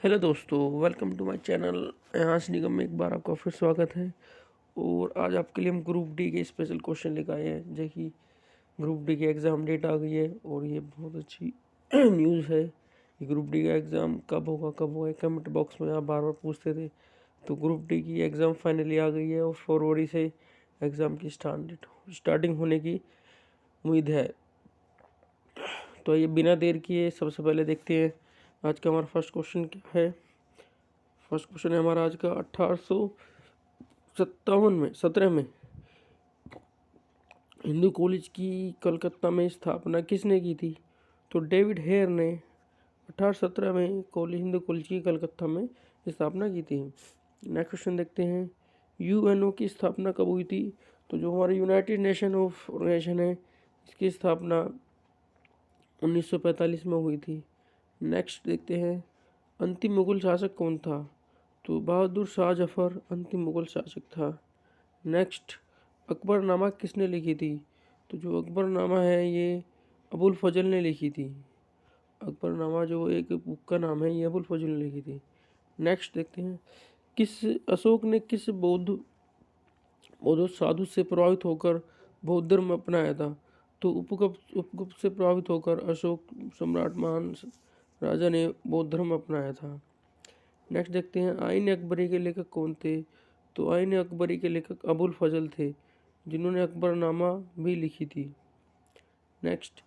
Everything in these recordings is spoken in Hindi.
हेलो दोस्तों, वेलकम टू माय चैनल। यहाँ निगम में एक बार आपका फिर स्वागत है। और आज आपके लिए हम ग्रुप डी के स्पेशल क्वेश्चन लेकर आए हैं। जो कि ग्रुप डी की एग्ज़ाम डेट आ गई है और ये बहुत अच्छी न्यूज़ है कि ग्रुप डी का एग्ज़ाम कब होगा कमेंट बॉक्स में आप बार बार पूछते थे। तो ग्रुप डी की एग्ज़ाम फाइनली आ गई है और फरवरी से एग्ज़ाम की स्टार्टिंग होने की उम्मीद है। तो ये बिना देर किए सबसे पहले देखते हैं आज का हमारा फर्स्ट क्वेश्चन क्या है। फर्स्ट क्वेश्चन है हमारा आज का 1817 में हिंदू कॉलेज की कलकत्ता में स्थापना किसने की थी? तो डेविड हेयर ने 1817 में हिंदू कॉलेज की कलकत्ता में स्थापना की थी। नेक्स्ट क्वेश्चन देखते हैं, यूएनओ की स्थापना कब हुई थी? तो जो हमारा यूनाइटेड नेशन ऑफ ऑर्गेनाइजेशन है, इसकी स्थापना 1945 में हुई थी। नेक्स्ट देखते हैं, अंतिम मुगल शासक कौन था? तो बहादुर शाह जफर अंतिम मुगल शासक था। नेक्स्ट, अकबरनामा किसने लिखी थी? तो जो अकबरनामा है ये अबुल फजल ने लिखी थी। अकबरनामा जो एक बुक का नाम है ये अबुल फजल ने लिखी थी। नेक्स्ट देखते हैं, अशोक ने किस बौद्ध साधु से प्रभावित होकर बौद्ध धर्म अपनाया था? तो उपगुप्त से प्रभावित होकर अशोक सम्राट महान राजा ने बौद्ध धर्म अपनाया था। नेक्स्ट देखते हैं, आईन अकबरी के लेखक कौन थे? तो आईन अकबरी के लेखक अबुल फजल थे, जिन्होंने अकबरनामा भी लिखी थी। नेक्स्ट,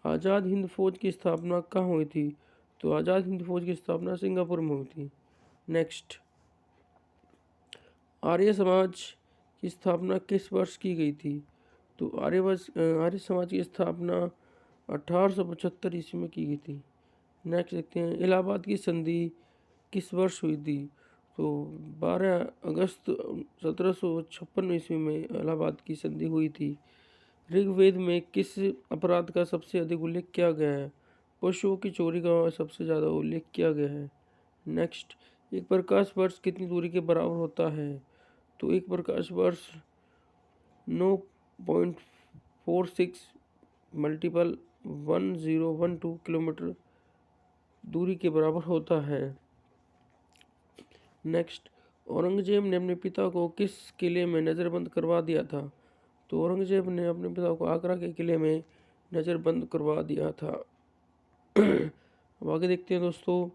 आज़ाद हिंद फौज की स्थापना कहाँ हुई थी? तो आज़ाद हिंद फौज की स्थापना सिंगापुर में हुई थी। नेक्स्ट, आर्य समाज की स्थापना किस वर्ष की गई थी? तो आर्य समाज की स्थापना 1875 ईस्वी में की गई थी। नेक्स्ट देखते हैं, इलाहाबाद की संधि किस वर्ष हुई थी? तो 12 अगस्त 1756 ईस्वी में इलाहाबाद की संधि हुई थी। ऋग्वेद में किस अपराध का सबसे अधिक उल्लेख किया गया है? पशुओं की चोरी का सबसे ज़्यादा उल्लेख किया गया है। नेक्स्ट, एक प्रकाश वर्ष कितनी दूरी के बराबर होता है? तो एक प्रकाश वर्ष 9.46 मल्टीपल 1012 किलोमीटर दूरी के बराबर होता है। नेक्स्ट, औरंगजेब ने अपने पिता को किस किले में नज़रबंद करवा दिया था? तो औरंगजेब ने अपने पिता को आगरा के किले में नज़रबंद करवा दिया था। अब आगे देखते हैं दोस्तों,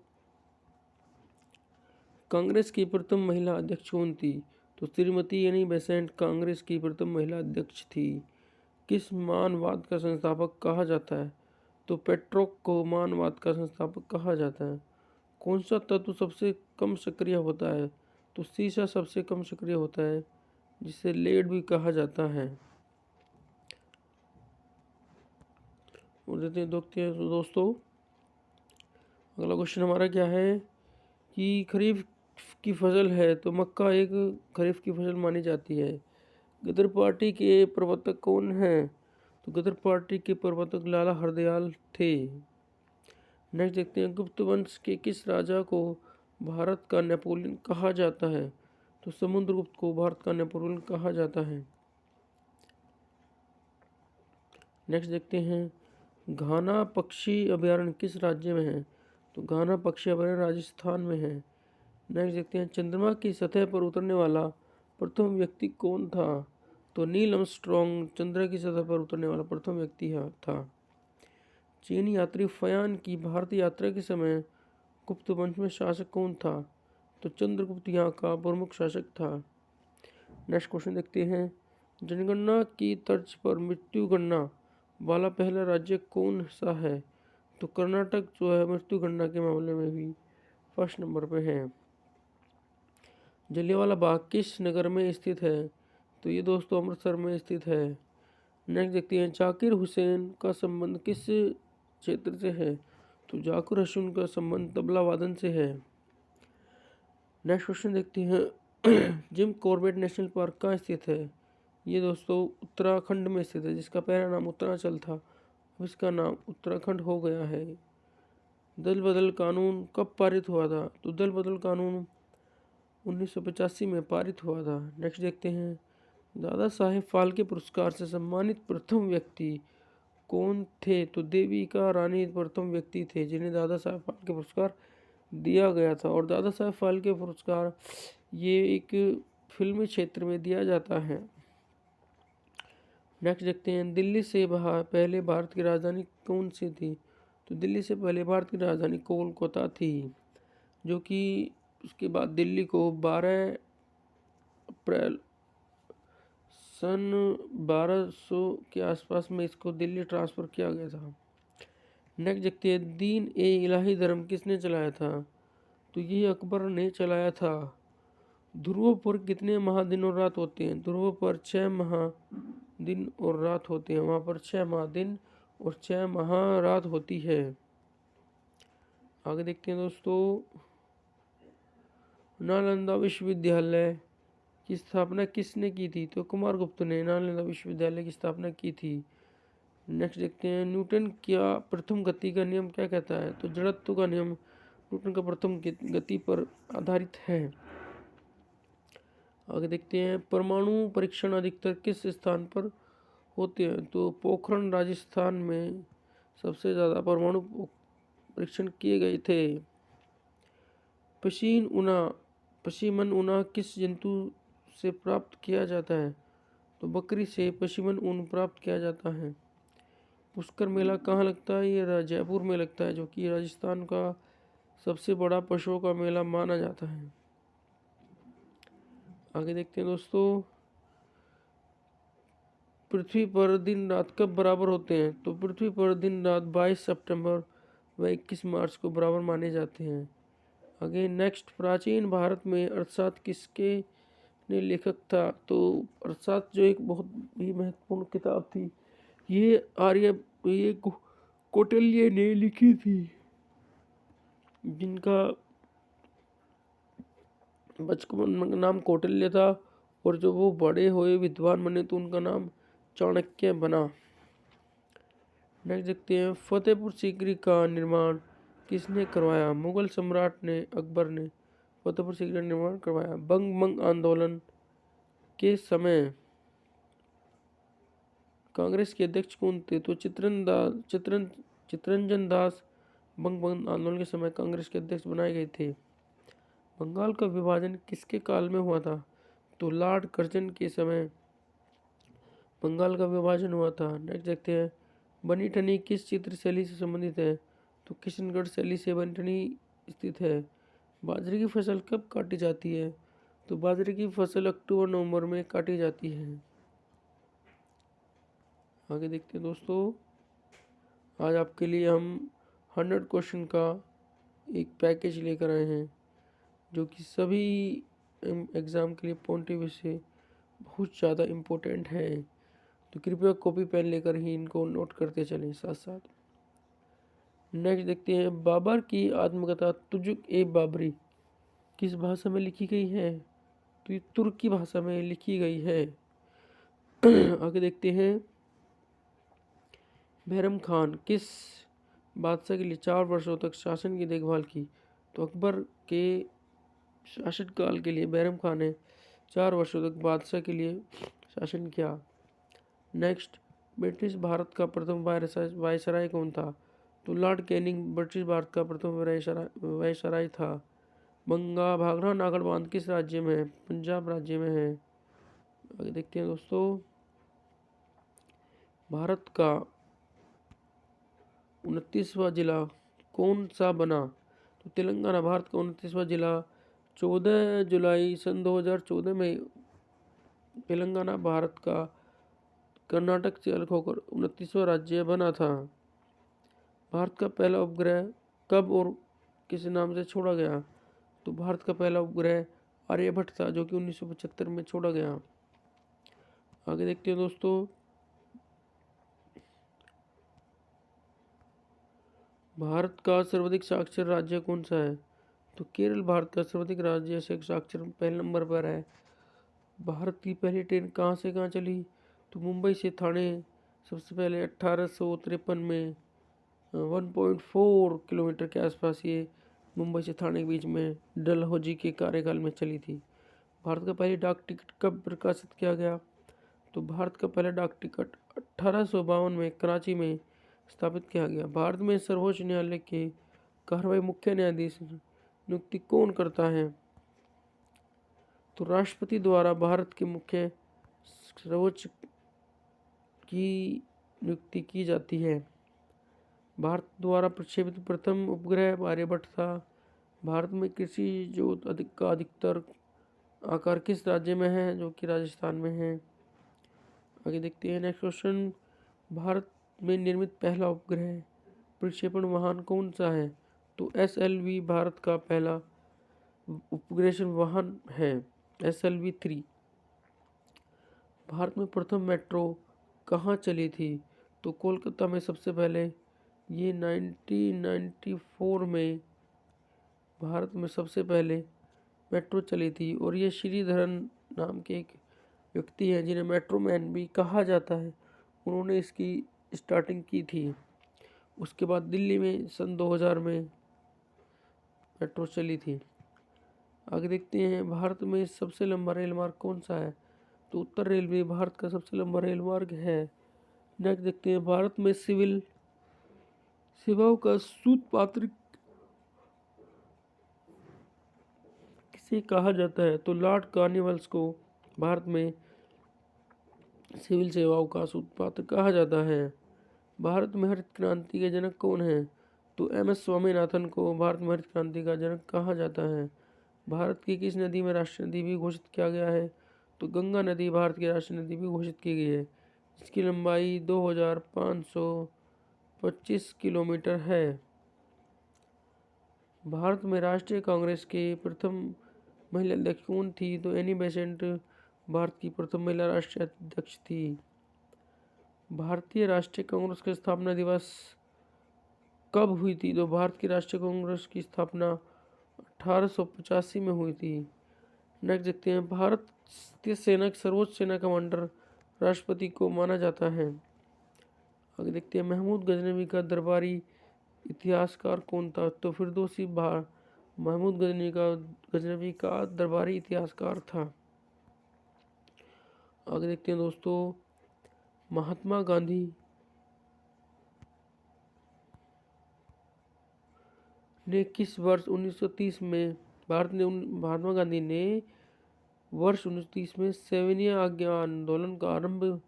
कांग्रेस की प्रथम महिला अध्यक्ष कौन थी? तो श्रीमती एनी बेसेंट कांग्रेस की प्रथम महिला अध्यक्ष थी। किस मानवाद का संस्थापक कहा जाता है? तो पेट्रोक को मानवाद का संस्थापक कहा जाता है। कौन सा तत्व सबसे कम सक्रिय होता है? तो सीसा सबसे कम सक्रिय होता है, जिसे लेड भी कहा जाता है। और देते हैं दोस्तों, अगला क्वेश्चन हमारा क्या है कि खरीफ की फसल है तो मक्का एक खरीफ की फसल मानी जाती है। गदर पार्टी के प्रवर्तक कौन हैं? तो गदर पार्टी के प्रवर्तक लाला हरदयाल थे। नेक्स्ट देखते हैं, गुप्त वंश के किस राजा को भारत का नेपोलियन कहा जाता है? तो समुद्रगुप्त को भारत का नेपोलियन कहा जाता है। नेक्स्ट देखते हैं, घाना पक्षी अभयारण्य किस राज्य में है? तो घाना पक्षी अभयारण्य राजस्थान में है। नेक्स्ट देखते हैं, चंद्रमा की सतह पर उतरने वाला प्रथम व्यक्ति कौन था? तो नील आर्मस्ट्रॉन्ग चंद्रमा की सतह पर उतरने वाला प्रथम व्यक्ति था। चीनी यात्री फयान की भारतीय यात्रा के समय गुप्त वंश में शासक कौन था? तो चंद्रगुप्त यहाँ का प्रमुख शासक था। नेक्स्ट क्वेश्चन देखते हैं, जनगणना की तर्ज पर मृत्यु गणना वाला पहला राज्य कौन सा है? तो कर्नाटक जो है मृत्यु गणना के मामले में भी फर्स्ट नंबर पे है। जलियांवाला बाग किस नगर में स्थित है? तो ये दोस्तों अमृतसर में स्थित है। नेक्स्ट देखते हैं, जाकिर हुसैन का संबंध किस क्षेत्र से है? तो जाकिर हुसैन का संबंध तबला वादन से है। नेक्स्ट क्वेश्चन देखते हैं, जिम कॉर्बेट नेशनल पार्क कहाँ स्थित है? ये दोस्तों उत्तराखंड में स्थित है, जिसका पहला नाम उत्तरांचल था, अब इसका नाम उत्तराखंड हो गया है। दल बदल कानून कब पारित हुआ था? तो दल बदल कानून 1985 में पारित हुआ था। नेक्स्ट देखते हैं, दादा साहेब फाल्के पुरस्कार से सम्मानित प्रथम व्यक्ति कौन थे? तो देविका रानी प्रथम व्यक्ति थे जिन्हें दादा साहेब फाल्के पुरस्कार दिया गया था। और दादा साहब फाल्के पुरस्कार ये एक फिल्मी क्षेत्र में दिया जाता है। नेक्स्ट देखते हैं, दिल्ली से पहले भारत की राजधानी कौन सी थी? तो दिल्ली से पहले भारत की राजधानी कोलकाता थी, जो कि उसके बाद दिल्ली को 12 अप्रैल सन 1200 के आसपास में इसको दिल्ली ट्रांसफ़र किया गया था। नेक्स्ट देखते हैं, दीन ए इलाही धर्म किसने चलाया था? तो ये अकबर ने चलाया था। ध्रुव पर कितने माह दिन और रात होते हैं? ध्रुव पर 6 माह दिन और रात होते हैं। वहाँ पर 6 माह दिन और 6 माह रात होती है। आगे देखते हैं दोस्तों, नालंदा विश्वविद्यालय की स्थापना किसने की थी? तो कुमारगुप्त ने नालंदा विश्वविद्यालय की स्थापना की थी। नेक्स्ट देखते हैं, न्यूटन क्या प्रथम गति का नियम क्या कहता है? तो जड़त्व का नियम न्यूटन का प्रथम गति पर आधारित है। आगे देखते हैं, परमाणु परीक्षण अधिकतर किस स्थान पर होते हैं? तो पोखरण राजस्थान में सबसे ज़्यादा परमाणु परीक्षण किए गए थे। पश्मीना ऊना किस जंतु से प्राप्त किया जाता है? तो बकरी से पश्मीना ऊन प्राप्त किया जाता है। पुष्कर मेला कहाँ लगता है? ये जयपुर में लगता है, जो कि राजस्थान का सबसे बड़ा पशुओं का मेला माना जाता है। आगे देखते हैं दोस्तों, पृथ्वी पर दिन रात कब बराबर होते हैं? तो पृथ्वी पर दिन रात 22 सितंबर व 21 मार्च को बराबर माने जाते हैं। आगे नेक्स्ट, प्राचीन भारत में अर्थशास्त्र किसके ने लेखक था? तो अर्थशास्त्र जो एक बहुत ही महत्वपूर्ण किताब थी, ये कौटिल्य ने लिखी थी, जिनका बचपन में नाम कौटिल्य था, और जो वो बड़े हुए विद्वान बने तो उनका नाम चाणक्य बना। नेक्स्ट देखते हैं, फतेहपुर सीकरी का निर्माण किसने करवाया? मुगल सम्राट ने, अकबर ने फतेहपुर सीकरी का निर्माण करवाया। बंग आंदोलन के समय कांग्रेस के अध्यक्ष कौन थे? तो चित्तरंजन दास बंग आंदोलन के समय कांग्रेस के अध्यक्ष बनाए गए थे। बंगाल का विभाजन किसके काल में हुआ था? तो लॉर्ड कर्जन के समय बंगाल का विभाजन हुआ था। नेक्स्ट देखते हैं, बनी ठनी किस चित्र शैली से संबंधित है? तो किशनगढ़ शैली से बनी ठनी स्थित है। बाजरे की फसल कब काटी जाती है? तो बाजरे की फसल अक्टूबर नवंबर में काटी जाती है। आगे देखते हैं दोस्तों, आज आपके लिए हम 100 क्वेश्चन का एक पैकेज लेकर आए हैं, जो कि सभी एग्ज़ाम के लिए पॉइंट ऑफ व्यू से बहुत ज़्यादा इम्पोर्टेंट है। तो कृपया कॉपी पेन लेकर ही इनको नोट करते चलें साथ साथ। नेक्स्ट देखते हैं, बाबर की आत्मकथा तुजुक ए बाबरी किस भाषा में लिखी गई है? तो ये तुर्की भाषा में लिखी गई है। आगे देखते हैं, बैरम खान किस बादशाह के लिए 4 वर्षों तक शासन की देखभाल की? तो अकबर के शासनकाल के लिए बैरम खान ने 4 वर्षों तक बादशाह के लिए शासन किया। नेक्स्ट, ब्रिटिश भारत का प्रथम वायसराय कौन था? तो लॉर्ड कैनिंग ब्रिटिश भारत का प्रथम वायसराय था। भाखड़ा नागड़ बांध किस राज्य में है? पंजाब राज्य में है। आगे देखते हैं दोस्तों, भारत का 29वां जिला कौन सा बना? तो तेलंगाना भारत का 29वां जिला 14 जुलाई सन 2014 में तेलंगाना भारत का कर्नाटक से अलग होकर 29वां राज्य बना था। भारत का पहला उपग्रह कब और किस नाम से छोड़ा गया? तो भारत का पहला उपग्रह आर्यभट्ट था, जो कि 1975 में छोड़ा गया। आगे देखते हैं दोस्तों, भारत का सर्वाधिक साक्षर राज्य कौन सा है? तो केरल भारत का सर्वाधिक राज्य से साक्षर पहले नंबर पर है। भारत की पहली ट्रेन कहाँ से कहाँ चली? तो मुंबई से ठाणे सबसे पहले 1853 में 1.4 किलोमीटर के आसपास ये मुंबई से ठाणे के बीच में डलहौजी के कार्यकाल में चली थी। भारत का पहली डाक टिकट कब प्रकाशित किया गया? तो भारत का पहला डाक टिकट 1852 में कराची में स्थापित किया गया। भारत में सर्वोच्च न्यायालय के कार्यवाही मुख्य न्यायाधीश नियुक्ति कौन करता है? तो राष्ट्रपति द्वारा भारत के मुख्य सर्वोच्च की नियुक्ति की जाती है। भारत द्वारा प्रक्षेपित प्रथम उपग्रह आर्यभट्ट था। भारत में कृषि जो का अधिकतर आकार किस राज्य में है? जो कि राजस्थान में है। आगे देखते हैं नेक्स्ट क्वेश्चन। भारत में निर्मित पहला उपग्रह प्रक्षेपण वाहन कौन सा है? तो SLV भारत का पहला उपग्रह वाहन है, SLV-3। भारत में प्रथम मेट्रो कहाँ चली थी? तो कोलकाता में सबसे पहले। ये 1994 में भारत में सबसे पहले मेट्रो चली थी और ये श्रीधरन नाम के एक व्यक्ति हैं जिन्हें मेट्रो मैन भी कहा जाता है, उन्होंने इसकी स्टार्टिंग की थी। उसके बाद दिल्ली में सन 2000 में मेट्रो चली थी। आगे देखते हैं भारत में सबसे लंबा रेल मार्ग कौन सा है? तो उत्तर रेलवे भारत का सबसे लंबा रेल मार्ग है। नेक्स्ट देखते हैं भारत में सिविल सेवाओं का सूत्रपात किसे कहा जाता है? तो लॉर्ड कॉर्नवालिस को भारत में सिविल सेवाओं का सूत्रपात कहा जाता है। भारत में हरित क्रांति के जनक कौन है? तो MS स्वामीनाथन को भारत में हरित क्रांति का जनक कहा जाता है। भारत की किस नदी में राष्ट्रीय नदी भी घोषित किया गया है? तो गंगा नदी भारत की राष्ट्रीय नदी भी घोषित की गई है। इसकी लंबाई 2525 किलोमीटर है। भारत में राष्ट्रीय कांग्रेस के प्रथम महिला अध्यक्ष कौन थी? तो एनी बेसेंट भारत की प्रथम महिला राष्ट्रीय अध्यक्ष थी। भारतीय राष्ट्रीय कांग्रेस का स्थापना दिवस कब हुई थी? तो भारत की राष्ट्रीय कांग्रेस की स्थापना 1885 में हुई थी। नेक्स्ट देखते हैं भारतीय सेना के सर्वोच्च सेना कमांडर राष्ट्रपति को माना जाता है। आगे देखते हैं महमूद गजनवी का दरबारी इतिहासकार कौन था? तो फिरदौसी महमूद गजनवी का दरबारी इतिहासकार था। आगे देखते हैं दोस्तों महात्मा गांधी ने किस वर्ष 1930 में महात्मा गांधी ने वर्ष 1930 में 7वें आज्ञा आंदोलन का आरंभ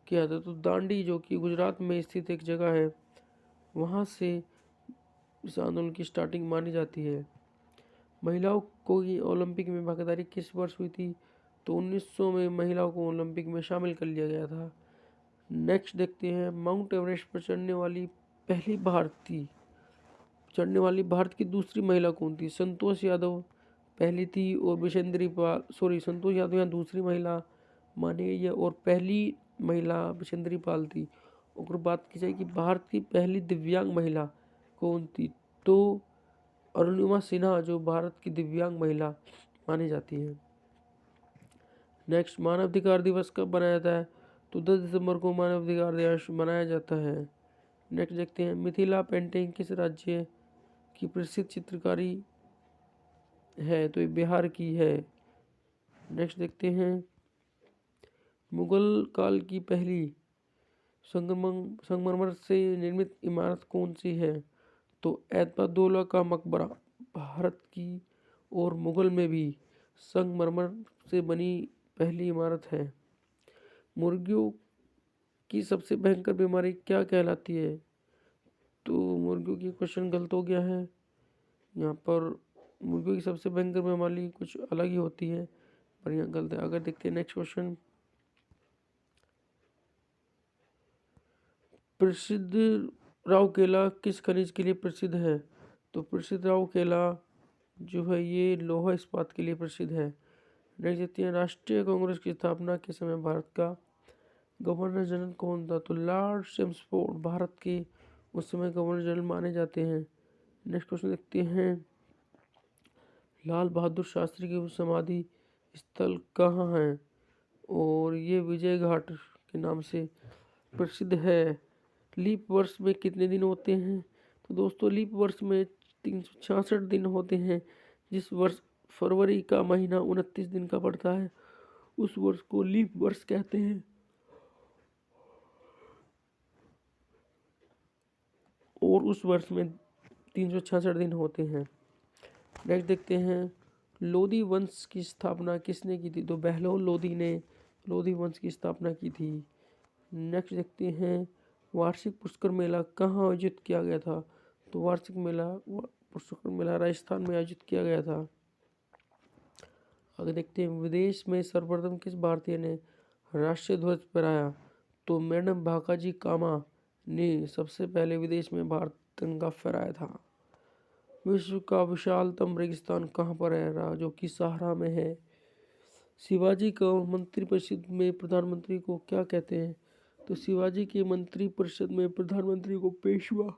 किया था? तो दांडी जो कि गुजरात में स्थित एक जगह है, वहाँ से इस आंदोलन की स्टार्टिंग मानी जाती है। महिलाओं को ये ओलंपिक में भागीदारी किस वर्ष हुई थी? तो 1900 में महिलाओं को ओलंपिक में शामिल कर लिया गया था। नेक्स्ट देखते हैं माउंट एवरेस्ट पर चढ़ने वाली भारत की दूसरी महिला कौन थी? संतोष यादव पहली थी और संतोष यादव यहाँ दूसरी महिला मानी गई है और पहली महिला बिशेंद्री पाल थी। और बात की जाए कि भारत की पहली दिव्यांग महिला कौन थी? तो अरुणिमा सिन्हा जो भारत की दिव्यांग महिला मानी जाती है। नेक्स्ट मानवाधिकार दिवस कब मनाया जाता है? तो 10 दिसंबर को मानवाधिकार दिवस मनाया जाता है। नेक्स्ट देखते हैं मिथिला पेंटिंग किस राज्य की प्रसिद्ध चित्रकारी है? तो ये बिहार की है। नेक्स्ट देखते हैं मुगल काल की पहली संगमरमर से निर्मित इमारत कौन सी है? तो ऐतबादौला का मकबरा भारत की और मुगल में भी संगमरमर से बनी पहली इमारत है। मुर्गियों की सबसे भयंकर बीमारी क्या कहलाती है? तो मुर्गियों की क्वेश्चन गलत हो गया है। यहाँ पर मुर्गियों की सबसे भयंकर बीमारी कुछ अलग ही होती है, पर यहाँ गलत है। अगर देखते हैं नेक्स्ट क्वेश्चन प्रसिद्ध राउरकेला किस खनिज के लिए प्रसिद्ध है? तो प्रसिद्ध राउरकेला जो है ये लोहा इस्पात के लिए प्रसिद्ध है। नेक्स्ट देखते हैं राष्ट्रीय कांग्रेस की स्थापना के समय भारत का गवर्नर जनरल कौन था? तो लॉर्ड चैम्सफोर्ड भारत के उस समय गवर्नर जनरल माने जाते हैं। नेक्स्ट क्वेश्चन देखते हैं लाल बहादुर शास्त्री की समाधि स्थल कहाँ है? और ये विजय घाट के नाम से प्रसिद्ध है। लीप वर्ष में कितने दिन होते हैं? तो दोस्तों लीप वर्ष में 366 दिन होते हैं। जिस वर्ष फरवरी का महीना 29 दिन का पड़ता है उस वर्ष को लीप वर्ष कहते हैं। और उस वर्ष में 366 दिन होते हैं। नेक्स्ट देखते हैं लोधी वंश की स्थापना किसने की थी? तो बहलोल लोधी ने लोधी वंश की स्थापना की थी। नेक्स्ट देखते हैं वार्षिक पुष्कर मेला कहाँ आयोजित किया गया था? तो वार्षिक पुष्कर मेला राजस्थान में आयोजित किया गया था। आगे देखते हैं विदेश में सर्वप्रथम किस भारतीय ने राष्ट्रीय ध्वज फहराया? तो मैडम भाकाजी कामा ने सबसे पहले विदेश में भारत तिरंगा फहराया था। विश्व का विशालतम रेगिस्तान कहाँ पर है? जो कि सहारा में है। शिवाजी को मंत्रिपरिषद में प्रधानमंत्री को क्या कहते हैं? तो शिवाजी के मंत्रिपरिषद में प्रधानमंत्री को पेशवा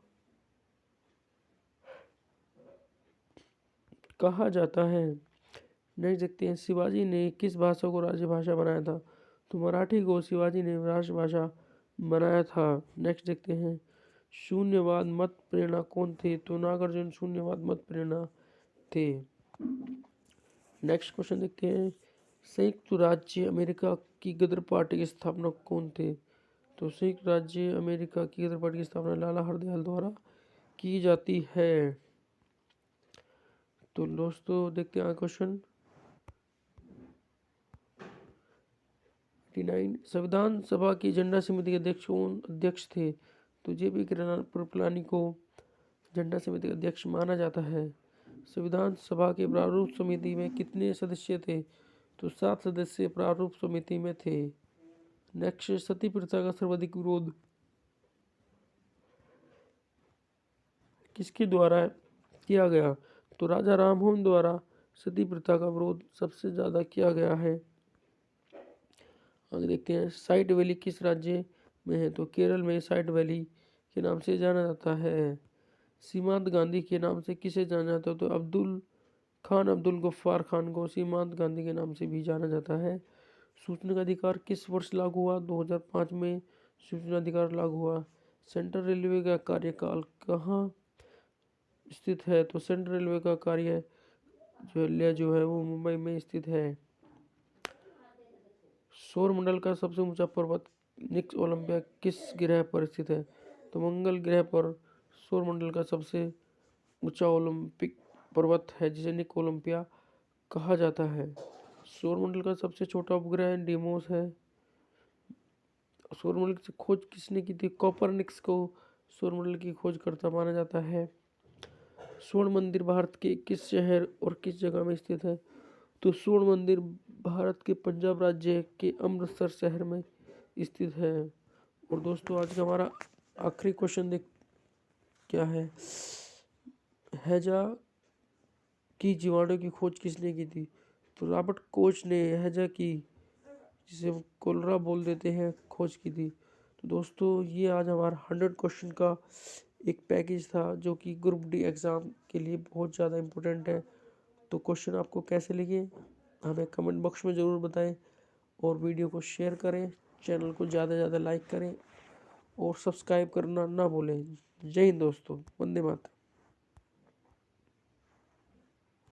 कहा जाता है। नेक्स्ट देखते हैं शिवाजी ने किस भाषा को राजभाषा बनाया था? तो मराठी को शिवाजी ने राजभाषा बनाया था। नेक्स्ट देखते हैं शून्यवाद मत प्रेरणा कौन थे? तो नागार्जुन शून्यवाद मत प्रेरणा थे। नेक्स्ट क्वेश्चन देखते हैं संयुक्त राज्य अमेरिका की गदर पार्टी के स्थापना कौन थे? तो संयुक्त राज्य अमेरिका की गदर पार्टी की स्थापना लाला हरदयाल द्वारा की जाती है। तो दोस्तों देखते हैं क्वेश्चन 89 संविधान सभा की झंडा समिति के अध्यक्ष कौन अध्यक्ष थे? तो जेपी कृपलानी को झंडा समिति का अध्यक्ष माना जाता है। संविधान सभा के प्रारूप समिति में कितने सदस्य थे? तो 7 सदस्य प्रारूप समिति में थे। नेक्स्ट सती प्रथा का सर्वाधिक विरोध किसके द्वारा किया गया? तो राजा राममोहन द्वारा सती प्रथा का विरोध सबसे ज्यादा किया गया है। आगे देखते हैं साइट वैली किस राज्य में है? तो केरल में साइट वैली के नाम से जाना जाता है। सीमांत गांधी के नाम से किसे जाना जाता है? तो अब्दुल गफ्फार खान को सीमांत गांधी के नाम से भी जाना जाता है। सूचना का अधिकार किस वर्ष लागू हुआ? 2005 में सूचना अधिकार लागू हुआ। सेंट्रल रेलवे का कार्यकाल कहाँ स्थित है? तो सेंट्रल रेलवे का कार्यालय जो है वो मुंबई में स्थित है। सौर मंडल का सबसे ऊंचा पर्वत निक्स ओलंपिया किस ग्रह पर स्थित है? तो मंगल ग्रह पर सौर मंडल का सबसे ऊंचा ओलंपिक पर्वत है जिसे निक ओलंपिया कहा जाता है। सौर मंडल का सबसे छोटा उपग्रह डीमोस है। सौर मंडल की खोज किसने की थी? कोपरनिकस को सौर मंडल की खोजकर्ता माना जाता है। स्वर्ण मंदिर भारत के किस शहर और किस जगह में स्थित है? तो स्वर्ण मंदिर भारत के पंजाब राज्य के अमृतसर शहर में स्थित है। और दोस्तों आज का हमारा आखिरी क्वेश्चन देख क्या है? हैजा की जीवाणु की खोज किसने की थी? तो रॉबर्ट कोच ने हैजा की जिसे हम कोलरा बोल देते हैं खोज की थी। तो दोस्तों ये आज हमारा 100 क्वेश्चन का एक पैकेज था जो कि ग्रुप डी एग्ज़ाम के लिए बहुत ज़्यादा इम्पोर्टेंट है। तो क्वेश्चन आपको कैसे लगे हमें कमेंट बॉक्स में ज़रूर बताएं और वीडियो को शेयर करें, चैनल को ज़्यादा से ज़्यादा लाइक करें और सब्सक्राइब करना ना भूलें। जय हिंद दोस्तों, वंदे मातरम।